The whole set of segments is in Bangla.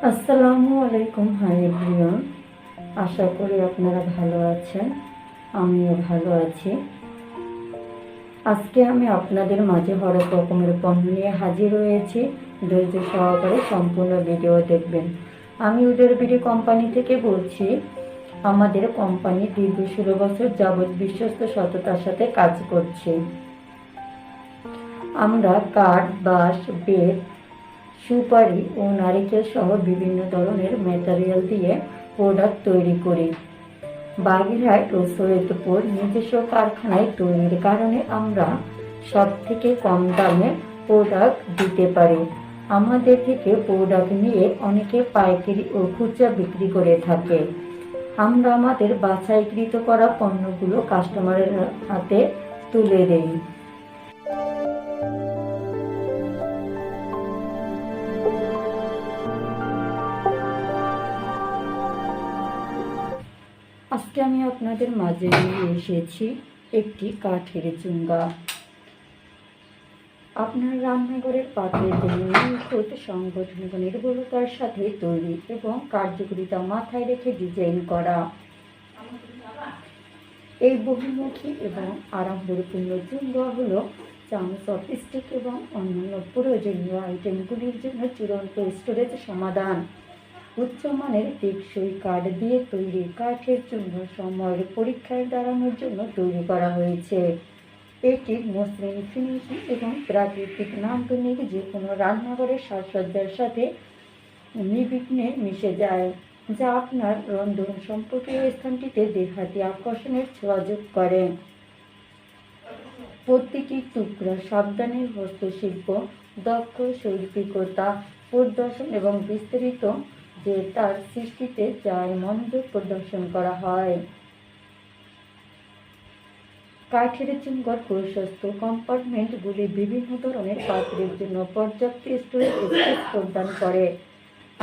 আসসালামু আলাইকুম। হাই এভরিওয়ান, আশা করি আপনারা ভালো আছেন। আমিও ভালো আছি। আজকে আমি আপনাদের মাঝে হরেক রকমের পণ্য নিয়ে হাজির হয়েছি। ধৈর্য সহকারে সম্পূর্ণ ভিডিও দেখবেন। আমি উদয় বিডি কোম্পানি থেকে বলছি। আমাদের কোম্পানি দীর্ঘ 16 বছর যাবৎ বিশ্বস্ত সততার সাথে কাজ করছে। আমরা কাঠ, বাঁশ, বেত, সুপারি ও নারিকেল সহ বিভিন্ন ধরনের ম্যাটেরিয়াল দিয়ে প্রোডাক্ট তৈরি করি। বাগেরহাট ও সৈয়দপুর নিজস্ব কারখানায় তৈরির কারণে আমরা সব থেকে কম দামে প্রোডাক্ট দিতে পারি। আমাদের থেকে প্রোডাক্ট নিয়ে অনেকে পাইকারি ও খুচরা বিক্রি করে থাকে। আমরা আমাদের বাছাইকৃত করা পণ্যগুলো কাস্টমারের হাতে তুলে দেই। আজকে আমি আপনাদের মাঝে নিয়ে এসেছি একটি কাঠের চুঙ্গা। আপনার রান্নাঘরের পাত্রের জন্য নিখুঁত সংগঠনিক নির্ভুলতার সাথে তৈরি এবং কার্যকারিতা মাথায় রেখে ডিজাইন করা এই বহুমুখী এবং আড়ম্বরপূর্ণ চুঙ্গা হলো চামচ, চপস্টিক এবং অন্যান্য প্রয়োজনীয় আইটেমগুলির জন্য চূড়ান্ত স্টোরেজ সমাধান। উচ্চমানের টেকসই কাঠ দিয়ে তৈরি কাঠের চুঙ্গা সময়ের পরীক্ষায় দাঁড়ানোর জন্য তৈরি করা হয়েছে। এটির মসৃণ ফিনিশিং এবং প্রাকৃতিক নান্দনিক যে কোনো রান্নাঘরের সাজসজ্জার সাথে নির্বিঘ্নে মিশে যায়, যা আপনার রন্ধন সম্পর্কীয় স্থানটিতে দেখাতে আকর্ষণের ছোঁয়া যোগ করে। প্রতিটি টুকরা সাবধানে হস্তশিল্প, দক্ষ শৈল্পিকতা প্রদর্শন এবং বিস্তারিত যে তার সৃষ্টিতে যার মনোযোগ প্রদর্শন করা হয়। কাঠের চুঙ্গার প্রশস্ত কম্পার্টমেন্টগুলি বিভিন্ন ধরনের পাত্রের জন্য পর্যাপ্ত স্টোরেজ স্পেস প্রদান করে।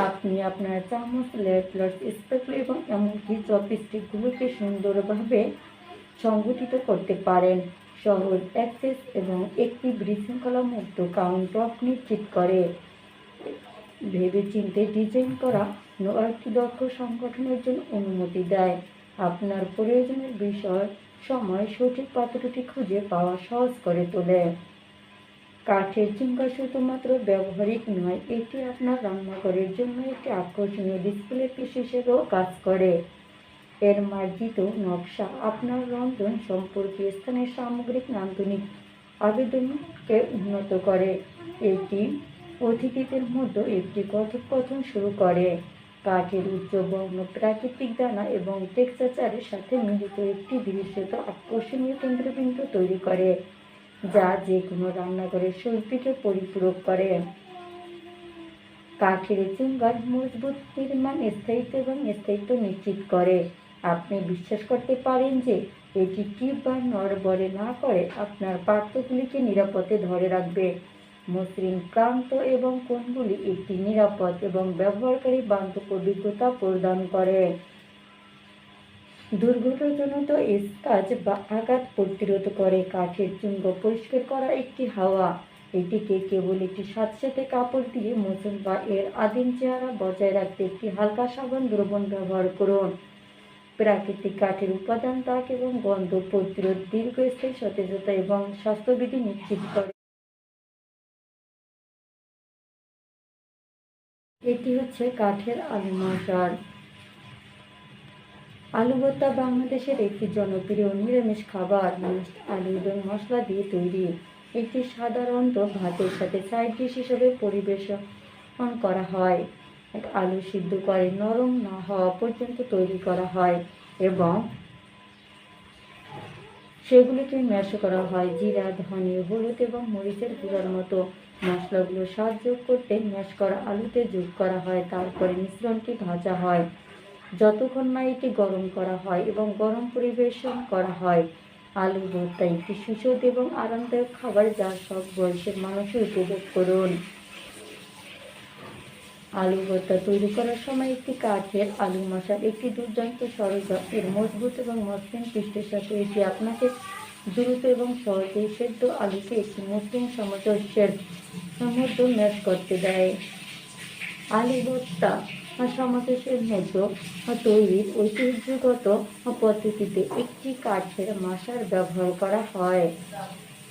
আপনি আপনার চামচ, লেটলার্স, স্প্যাটুলা এবং এমনকি চপস্টিকগুলোকে সুন্দরভাবে সংগঠিত করতে পারেন। সহজ অ্যাক্সেস এবং একটি বিশৃঙ্খলামুক্ত কাউন্টারটপ নিশ্চিত করে। ভেবেচিন্তে ডিজাইন করা একটি দক্ষ সংগঠনের জন্য অনুমতি দেয়। আপনার প্রয়োজনের বিষয় সময় সঠিক পাত্রটি খুঁজে পাওয়া সহজ করে তোলে। কাঠের চুঙ্গা শুধুমাত্র ব্যবহারিক নয়, এটি আপনার রান্নাঘরের জন্য একটি আকর্ষণীয় ডিসপ্লে পিস হিসেবেও কাজ করে। এর মার্জিত নকশা আপনার রন্ধন সম্পর্কে স্থানের সামগ্রিক নান্দনিক আবেদনকে উন্নত করে। এটি অতিথিদের মধ্যে একটি কথোপকথন শুরু করে। কাঠের উচ্চবর্ণ, প্রাকৃতিক দানা এবং টেক্সচারের সাথে মিলিত একটি দৃশ্যত আকর্ষণীয় কেন্দ্রবিন্দু তৈরি করে, যা যে কোনো রান্নাঘরের শৈলীকে পরিপূরক করে। কাঠের চুঙ্গার মজবুত নির্মাণ স্থায়িত্ব নিশ্চিত করে। আপনি বিশ্বাস করতে পারেন যে এটি টিপ বা নড়বড়ে না করে আপনার পাত্রগুলিকে নিরাপদে ধরে রাখবে। মসৃণ প্রান্ত এবং কোণগুলি একটি নিরাপদ এবং ব্যবহারকারী বান্ধব অভিজ্ঞতা প্রদান করে। দুর্ঘটনাজনিত স্ক্র্যাচ বা আঘাত প্রতিরোধ করে। কাঠের চুঙ্গা পরিষ্কার করা একটি হাওয়া। এটিকে কেবল একটি স্যাঁতসেঁতে কাপড় দিয়ে মুছুন বা এর আদিম চেহারা বজায় রাখতে একটি হালকা সাবান দ্রবণ ব্যবহার করুন। প্রাকৃতিক কাঠের উপাদান দাগ এবং গন্ধ প্রতিরোধ, দীর্ঘস্থায়ী সতেজতা এবং স্বাস্থ্যবিধি নিশ্চিত করে। এটি হচ্ছে কাঠের আলু মশার। আলু ভর্তা বাংলাদেশের একটি জনপ্রিয় নিরামিষ খাবার। আলু এবং মশলা দিয়ে তৈরি। এটি সাধারণত ভাতের সাথে সাইড ডিশ হিসেবে পরিবেশন করা হয়। আলু সিদ্ধ করে নরম না হওয়া পর্যন্ত তৈরি করা হয় এবং সেগুলিকে ম্যাশ করা হয়। জিরা, ধনে, হলুদ এবং মরিচের গুঁড়ার মতো মশলাগুলো স্বাদ যোগ করতে ম্যাশ করা আলুতে যোগ করা হয়। তারপরে মিশ্রণটি ভাজা হয় যতক্ষণ না এটি গরম করা হয় এবং গরম পরিবেশন করা হয়। আলু ভর্তা একটি সুস্বাদু এবং আরামদায়ক খাবার, যা সব বয়সের মানুষই উপভোগ করুন। আলু ভর্তা তৈরি করার সময় একটি কাঠের আলু মশার একটি দুর্দান্ত সরঞ্জাম। এর মজবুত এবং মসৃণ পৃষ্ঠের সাথে এটি আপনাকে দ্রুত এবং সহজেই সেদ্ধ আলুকে একটি মসৃণ সামঞ্জস্যের মধ্যে ম্যাশ করতে দেয়। আলু ভর্তা সমাবেশের মতো তৈরির ঐতিহ্যগত পদ্ধতিতে একটি কাঠের মশার ব্যবহার করা হয়।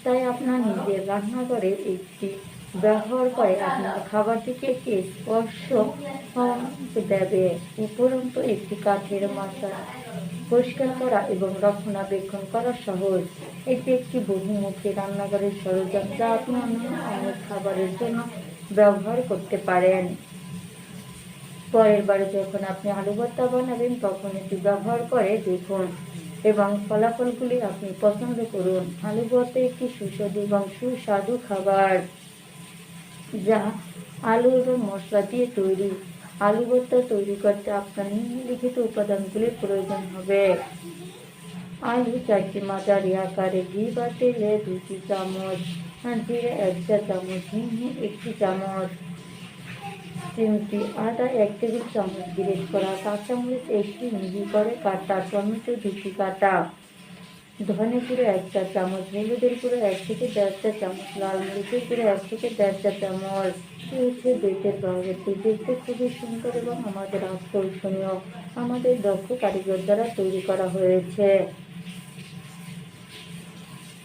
তাই আপনার নিজের রান্নাঘরে একটি ব্যবহার করে আপনার খাবারটিকে একটি স্পর্শ দেবে। উপরন্তু একটি কাঠের মশা পরিষ্কার করা এবং রক্ষণাবেক্ষণ করা সহজ। এটি একটি বহুমুখী রান্নাঘরের সরঞ্জাম যা আপনি অনেক খাবারের জন্য ব্যবহার করতে পারেন। পরের বারে যখন আপনি আলু ভর্তা বানাবেন তখন এটি ব্যবহার করে দেখুন এবং ফলাফলগুলি আপনি পছন্দ করুন। আলু ভর্তা একটি সুস্বাদু এবং সুস্বাদু খাবার যা আলু এবং মশলা দিয়ে তৈরি। আলু ভর্তা তৈরি করতে আপনার নিম্নলিখিত উপাদানগুলির প্রয়োজন হবে। আলু 4টি, মাঝারি আকারে, ঘি বা তেলে 2 চামচ, জিরে 1 চা চামচ, হিং 1 চামচ, চিমটি আদা 1 টেবিল চামচ গ্রেট করা, কাঁচামরিচ 1টি মিহি করে কাটা, টমেটো 2টি কাটা, ধনে গুঁড়ো 1 চা চামচ, হলুদের গুঁড়ো 1 থেকে 1.5 চা চামচ, লাল মরিচের গুঁড়ো 1 থেকে 1.5 চা চামচ। বেতের বাগানটি দেখতে খুবই সুন্দর এবং আমাদের আকর্ষণীয়, আমাদের দক্ষ কারিগর দ্বারা তৈরি করা হয়েছে।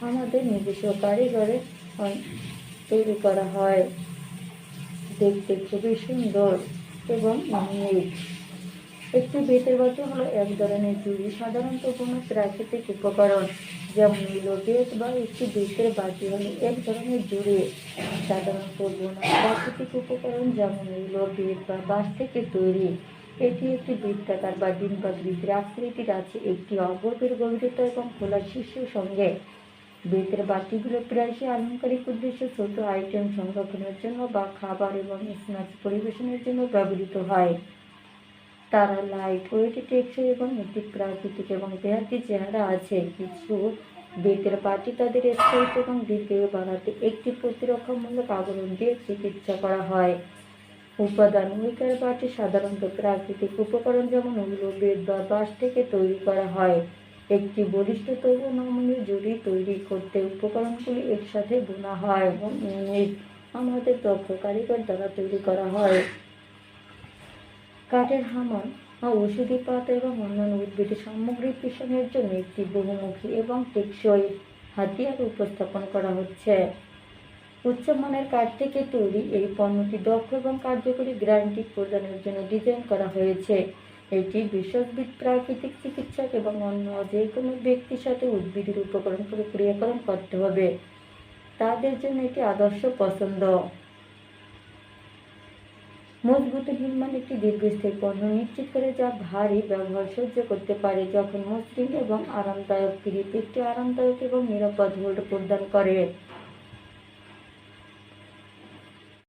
আমাদের নিজস্ব কারিগরে তৈরি করা হয়, দেখতে খুবই সুন্দর এবং ইউনিক। একটি বেতের বাটি হলো এক ধরনের জুড়ি, সাধারণত কোনো প্রাকৃতিক উপকরণ যেমন বেত বা একটি বেতের বাটি হলো এক ধরনের জুড়ি, সাধারণত বোনা প্রাকৃতিক উপকরণ যেমন বেত বা বাঁশ থেকে তৈরি। এটি একটি বৃত্তাকার বা ডিম্বাকৃতির আকৃতির আছে, একটি অগভীর গভীরতা এবং খোলা শীর্ষের সঙ্গে। বেতের বাটিগুলো প্রায়শই আলংকারিক উদ্দেশ্যে, ছোট আইটেম সংরক্ষণের জন্য বা খাবার এবং স্ন্যাক্স পরিবেশনের জন্য ব্যবহৃত হয়। তারা লাইট ওয়েট, টেকসই এবং একটি প্রাকৃতিক এবং দেহাতি চেহারা আছে। কিছু বেতের বাটি তাদের স্থায়িত্ব এবং দীর্ঘায়ু বাড়াতে একটি প্রতিরক্ষামূলক আবরণ দিয়ে চিকিৎসা করা হয়। উপাদান: উইকার বাটি সাধারণত প্রাকৃতিক উপকরণ যেমন উল, বেত বা বাঁশ থেকে তৈরি করা হয়। একটি বলিষ্ঠ তবু নমনীয় জুড়ি তৈরি করতে উপকরণগুলি একসাথে বোনা হয় এবং ইউনিট আমাদের দক্ষ কারিগর দ্বারা তৈরি করা হয়। কাঠের হামান ঔষধি পাতা এবং অন্যান্য উদ্ভিদ সামগ্রী পিষণের জন্য একটি বহুমুখী এবং টেকসই হাতিয়ার উপস্থাপন করা হচ্ছে। উচ্চমানের কাঠ থেকে তৈরি এই পণ্যটি দক্ষ এবং কার্যকরী গ্যারান্টি প্রদানের জন্য ডিজাইন করা হয়েছে। এটি ভেষজবিদ, প্রাকৃতিক চিকিৎসক এবং অন্য যে কোনো ব্যক্তির সাথে উদ্ভিদের উপকরণ প্রক্রিয়াকরণ করতে হবে, তাদের জন্য এটি আদর্শ পছন্দ। মজবুত নির্মাণ একটি দীর্ঘস্থায়ী পণ্য নিশ্চিত করে যা ভারী ব্যবহার সহ্য করতে পারে, যখন মসৃণ এবং আরামদায়ক গ্রিপ একটি আরামদায়ক এবং নিরাপদ হোল্ড প্রদান করে।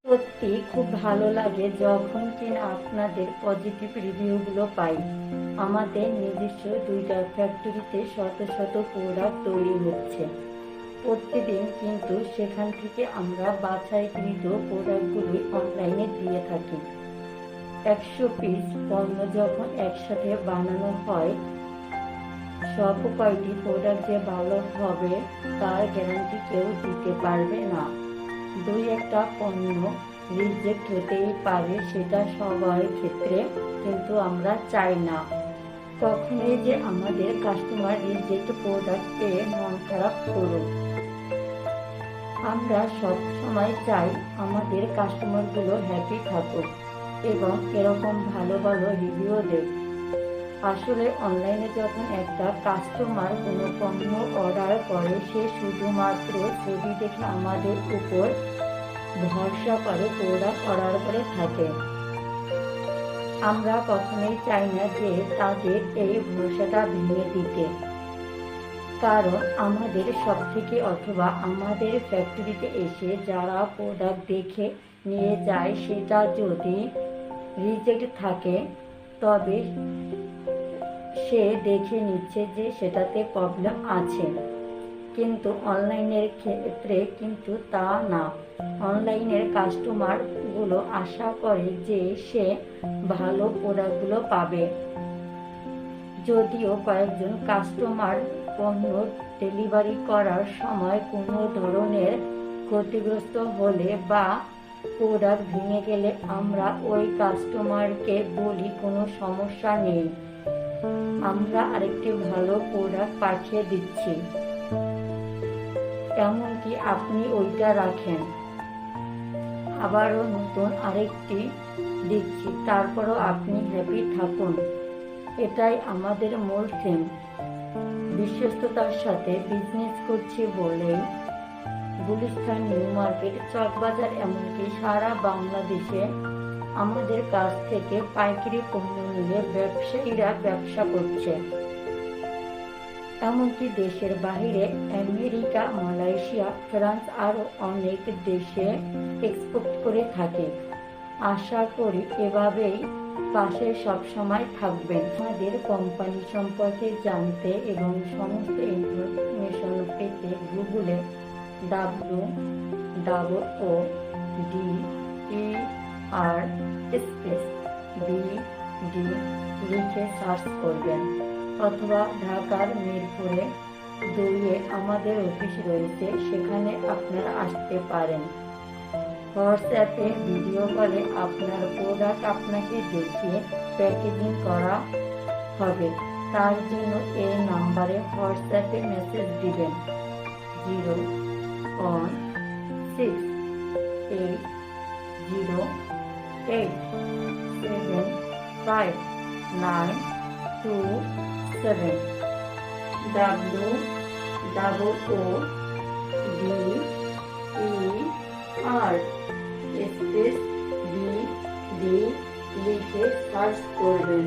সত্যি খুব ভালো লাগে যখন কিনা আপনাদের পজিটিভ রিভিউগুলো পাই। আমাদের নিজস্ব 2টা ফ্যাক্টরিতে শত শত প্রোডাক্ট তৈরি হচ্ছে প্রতিদিন, কিন্তু সেখান থেকে আমরা বাছাইকৃত প্রোডাক্টগুলি অনলাইনে দিয়ে থাকি। 100 পিস পণ্য যখন একসাথে বানানো হয়, সব কয়টি প্রোডাক্ট যে ভালো হবে তার গ্যারান্টি কেউ দিতে পারবে না। 2-1টা পণ্য রিজেক্ট হতেই পারে, সেটা সবার ক্ষেত্রে, কিন্তু আমরা চাই না কখনোই যে আমাদের কাস্টমার রিজেক্ট প্রোডাক্ট পেয়ে মন খারাপ করুক। আমরা সব সময় চাই আমাদের কাস্টমারগুলো হ্যাপি থাকুক এবং এরকম ভালো ভালো রিভিউ দেয়। আসলে অনলাইনে যখন একটা কাস্টমার কোনো পণ্য অর্ডার করে, সে শুধুমাত্র ছবি দেখে আমাদের উপর ভরসা করে প্রোডাক্ট অর্ডার করে থাকে। আমরা কখনোই চাই না যে তাদের এই ভরসাটা ভেঙে দিতে, কারণ আমাদের সবথেকে অথবা আমাদের ফ্যাক্টরিতে এসে যারা প্রোডাক্ট দেখে নিয়ে যায়, সেটা যদি রিজেক্ট থাকে তবে সে দেখে নিচ্ছে যে সেটাতে প্রবলেম আছে, কিন্তু অনলাইনের ক্ষেত্রে কিন্তু তা না। অনলাইনের কাস্টমারগুলো আশা করে যে সে ভালো প্রোডাক্টগুলো পাবে। যদিও কয়েকজন কাস্টমার পণ্য ডেলিভারি করার সময় কোনো ধরনের ক্ষতিগ্রস্ত হলে বা প্রোডাক্ট ভেঙে গেলে আমরা ওই কাস্টমারকে বলি কোনো সমস্যা নেই, আমরা আরেকটি ভালো প্রোডাক্ট পাঠিয়ে দিচ্ছি, এমনকি আপনি ওইটা রাখেন, আবারও নতুন আরেকটি দিচ্ছি, তারপরও আপনি হ্যাপি থাকুন। এটাই আমাদের মূল থিম। বিশ্বস্ততার সাথে বিজনেস করছি বলেই গুলিস্তান নিউ মার্কেট, চকবাজার এমনকি সারা বাংলাদেশে আমাদের কাছ থেকে পাইকারি পণ্য নিয়ে ব্যবসায়ীরা ব্যবসা করছে, এমনকি দেশের বাইরে আমেরিকা, মালয়েশিয়া, ফ্রান্স আরও অনেক দেশে এক্সপোর্ট করে থাকে। আশা করি এভাবেই পাশে সবসময় থাকবেন। আমাদের কোম্পানি সম্পর্কে জানতে এবং সমস্ত ইনফরমেশন পেতে গুগলে WOODER লিখে সার্চ করবেন, অথবা ঢাকার মিরপুরে 2 আমাদের অফিস রয়েছে, সেখানে আপনারা আসতে পারেন। হোয়াটসঅ্যাপে ভিডিও কলে আপনার প্রোডাক্ট আপনাকে দেখিয়ে প্যাকেজিং করা হবে। তার জন্য এই নাম্বারে হোয়াটসঅ্যাপে মেসেজ দিবেন 01688759227 WOODER লিখে সার্চ করবেন।